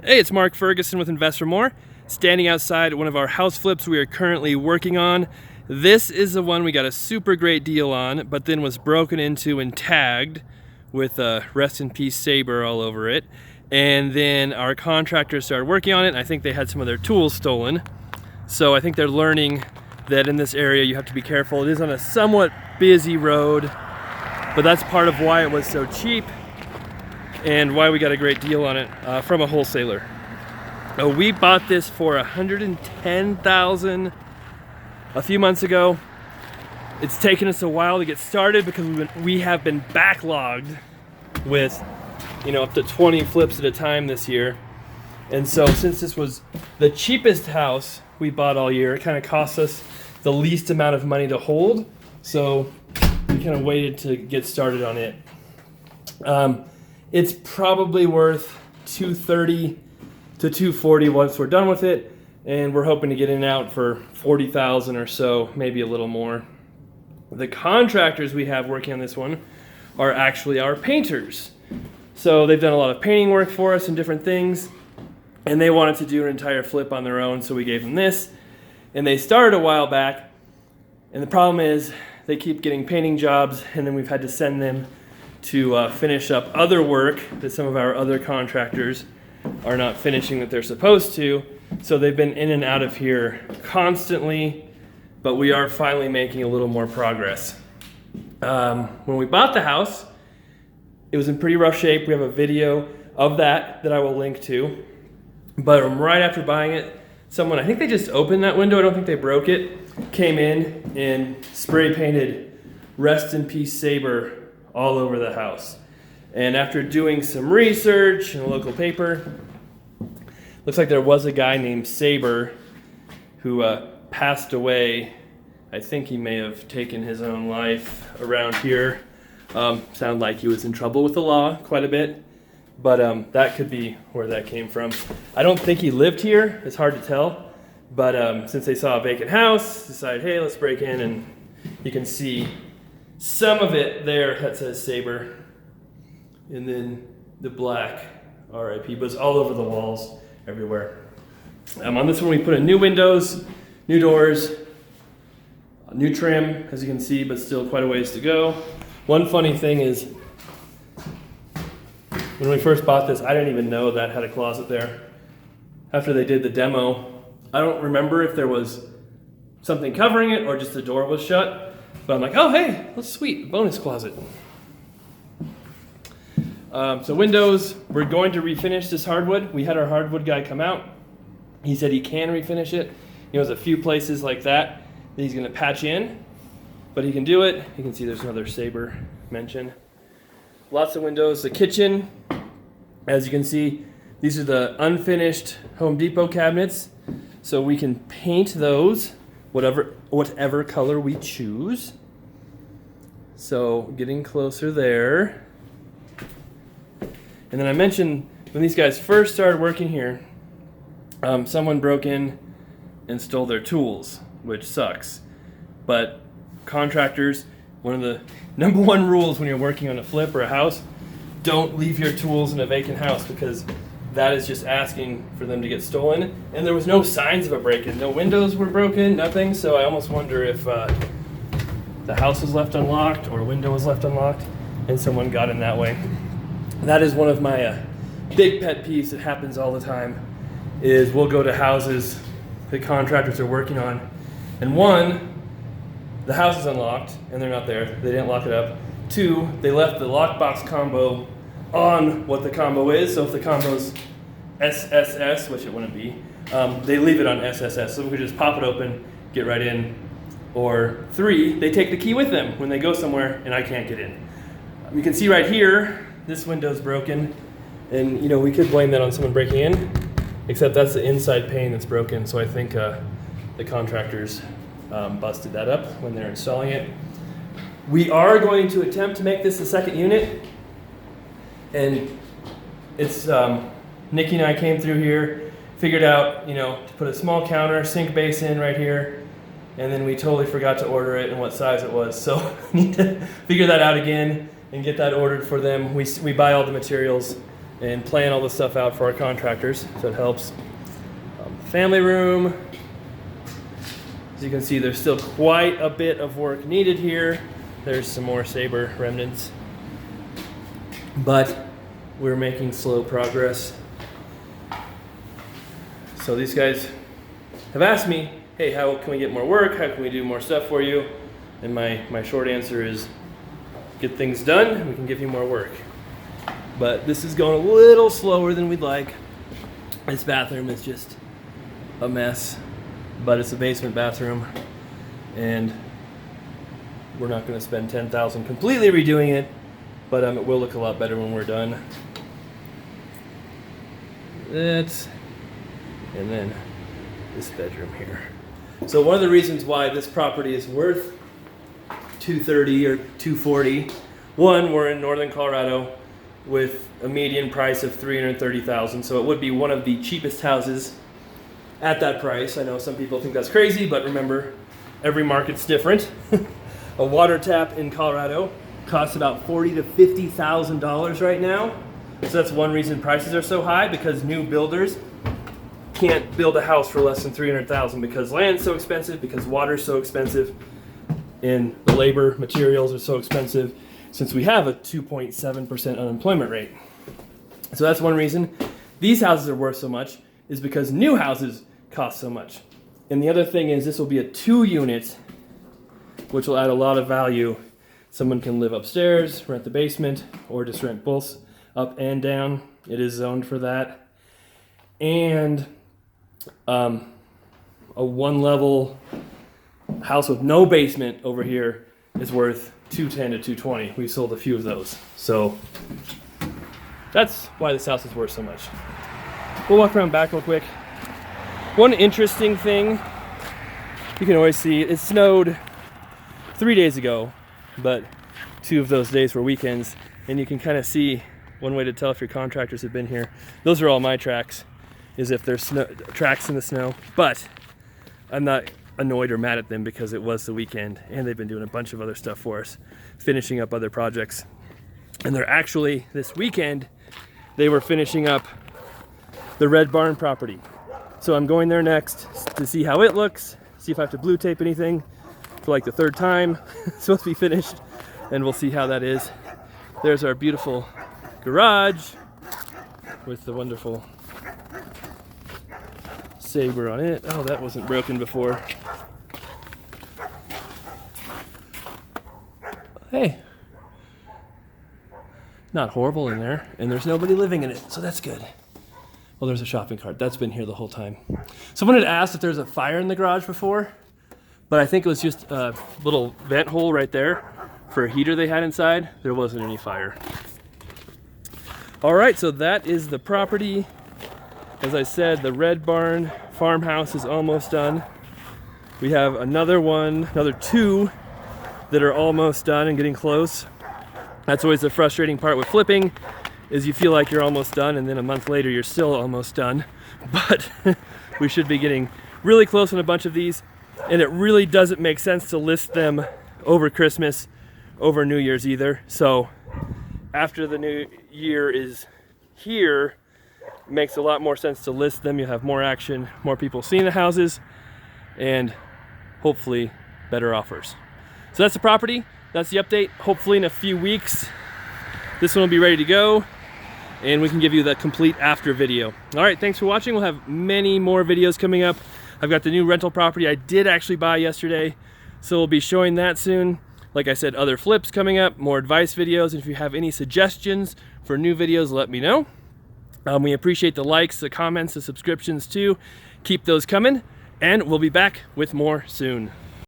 Hey, it's Mark Ferguson with Invest for More, standing outside one of our house flips we are currently working on. This is the one we got a super great deal on, but then was broken into and tagged with rest in peace Saber all over it. And then our contractors started working on it, and I think they had some of their tools stolen. So I think they're learning that in this area you have to be careful. It is on a somewhat busy road, but that's part of why it was so cheap and why we got a great deal on it from a wholesaler. We bought this for $110,000 a few months ago. It's taken us a while to get started because we have been backlogged with, up to 20 flips at a time this year. And so since this was the cheapest house we bought all year, it kind of cost us the least amount of money to hold. So we kind of waited to get started on it. It's probably worth $230,000 to $240,000 once we're done with it, and we're hoping to get in and out for $40,000 or so, maybe a little more. The contractors we have working on this one are actually our painters. So they've done a lot of painting work for us and different things, and they wanted to do an entire flip on their own, so we gave them this. And they started a while back, and the problem is they keep getting painting jobs, and then we've had to send them to finish up other work that some of our other contractors are not finishing that they're supposed to. So they've been in and out of here constantly, but we are finally making a little more progress. When we bought the house, it was in pretty rough shape. We have a video of that I will link to. But right after buying it, someone, I think they just opened that window, I don't think they broke it, came in and spray painted "Rest in Peace Saber" all over the house. And after doing some research in a local paper, looks like there was a guy named Saber who passed away. I think he may have taken his own life around here. Sounded like he was in trouble with the law quite a bit, but that could be where that came from. I don't think he lived here, it's hard to tell, but since they saw a vacant house, decided, hey, let's break in, and you can see some of it there that says Saber, and then the black RIP, but it's all over the walls, everywhere. On this one we put in new windows, new doors, new trim, as you can see, but still quite a ways to go. One funny thing is, when we first bought this, I didn't even know that had a closet there. After they did the demo, I don't remember if there was something covering it or just the door was shut. But I'm like, oh, hey, that's sweet, bonus closet. So windows, we're going to refinish this hardwood. We had our hardwood guy come out. He said he can refinish it. There's a few places like that he's gonna patch in, but he can do it. You can see there's another Saber mention. Lots of windows. The kitchen, as you can see, these are the unfinished Home Depot cabinets. So we can paint those whatever color we choose. So getting closer there. And then I mentioned when these guys first started working here, someone broke in and stole their tools, which sucks. But contractors, one of the number one rules when you're working on a flip or a house, don't leave your tools in a vacant house, because that is just asking for them to get stolen. And there was no signs of a break-in. No windows were broken, nothing. So I almost wonder if the house was left unlocked or a window was left unlocked and someone got in that way. That is one of my big pet peeves that happens all the time, is we'll go to houses that contractors are working on, and one, the house is unlocked and they're not there. They didn't lock it up. Two, they left the lockbox combo on what the combo is. So if the combo's SSS, which it wouldn't be, they leave it on SSS. So we could just pop it open, get right in. Or three, they take the key with them when they go somewhere and I can't get in. You can see right here, this window's broken, and we could blame that on someone breaking in, except that's the inside pane that's broken. So I think the contractors busted that up when they're installing it. We are going to attempt to make this a second unit. And it's, Nikki and I came through here, figured out, to put a small counter, sink basin right here, and then we totally forgot to order it and what size it was. So we need to figure that out again and get that ordered for them. We buy all the materials and plan all the stuff out for our contractors, so it helps. Family room. As you can see, there's still quite a bit of work needed here. There's some more Saber remnants, but we're making slow progress. So these guys have asked me, hey, how can we get more work? How can we do more stuff for you? And my short answer is, get things done, we can give you more work. But this is going a little slower than we'd like. This bathroom is just a mess, but it's a basement bathroom, and we're not going to spend $10,000 completely redoing it, but it will look a lot better when we're done. That's, and then this bedroom here. So one of the reasons why this property is worth $230 or $240, one, we're in northern Colorado with a median price of $330,000, so it would be one of the cheapest houses at that price. I know some people think that's crazy, but remember, every market's different. A water tap in Colorado costs about $40,000 to $50,000 right now. So that's one reason prices are so high, because new builders can't build a house for less than $300,000 because land's so expensive, because water's so expensive, and the labor materials are so expensive, since we have a 2.7% unemployment rate. So that's one reason these houses are worth so much, is because new houses cost so much. And the other thing is, this will be a 2-unit, which will add a lot of value. Someone can live upstairs, rent the basement, or just rent both up and down. It is zoned for that. And a 1-level house with no basement over here is worth $210,000 to $220,000. We sold a few of those. So that's why this house is worth so much. We'll walk around back real quick. One interesting thing, you can always see, it snowed 3 days ago, but 2 of those days were weekends, and you can kind of see, one way to tell if your contractors have been here, those are all my tracks, is if there's tracks in the snow. But I'm not annoyed or mad at them, because it was the weekend and they've been doing a bunch of other stuff for us, finishing up other projects. And they're actually, this weekend, they were finishing up the Red Barn property. So I'm going there next to see how it looks, see if I have to blue tape anything for like the 3rd time. It's supposed to be finished, and we'll see how that is. There's our beautiful garage with the wonderful Saber on it. Oh, that wasn't broken before. Hey, not horrible in there, and there's nobody living in it, so that's good. Well, there's a shopping cart. That's been here the whole time. Someone had asked if there's a fire in the garage before, but I think it was just a little vent hole right there for a heater they had inside. There wasn't any fire. All right, so that is the property. As I said, the Red Barn farmhouse is almost done. We have another 2 that are almost done and getting close. That's always the frustrating part with flipping, is you feel like you're almost done, and then a month later you're still almost done. But we should be getting really close on a bunch of these, and it really doesn't make sense to list them over Christmas, over New Year's either. So after the new year is here, it makes a lot more sense to list them. You'll have more action, more people seeing the houses, and hopefully better offers. So that's the property, that's the update. Hopefully in a few weeks, this one will be ready to go, and we can give you the complete after video. All right, thanks for watching. We'll have many more videos coming up. I've got the new rental property I did actually buy yesterday, so we'll be showing that soon. Like I said, other flips coming up, more advice videos, and if you have any suggestions for new videos, let me know. We appreciate the likes, the comments, the subscriptions too. Keep those coming, and we'll be back with more soon.